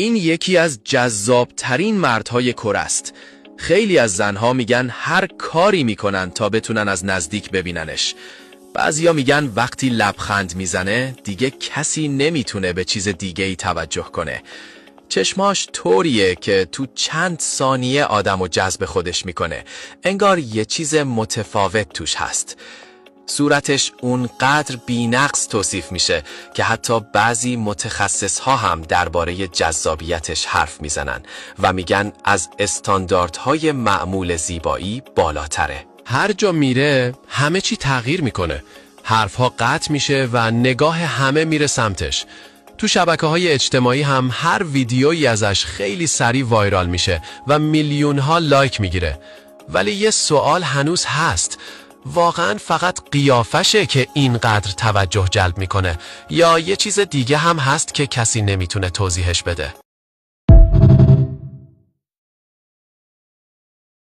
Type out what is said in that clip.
این یکی از جذابترین مردهای کره است. خیلی از زنها میگن هر کاری میکنن تا بتونن از نزدیک ببیننش. بعضیا میگن وقتی لبخند میزنه دیگه کسی نمیتونه به چیز دیگه‌ای توجه کنه. چشماش طوریه که تو چند ثانیه آدمو جذب خودش میکنه. انگار یه چیز متفاوت توش هست. صورتش اونقدر بی‌نقص توصیف میشه که حتی بعضی متخصصها هم درباره جذابیتش حرف میزنن و میگن از استانداردهای معمول زیبایی بالاتره. هر جا میره همه چی تغییر میکنه. حرفها قطع میشه و نگاه همه میره سمتش. تو شبکه‌های اجتماعی هم هر ویدیویی ازش خیلی سریع وایرال میشه و میلیون‌ها لایک میگیره. ولی یه سوال هنوز هست. واقعاً فقط قیافشه که اینقدر توجه جلب میکنه یا یه چیز دیگه هم هست که کسی نمیتونه توضیحش بده؟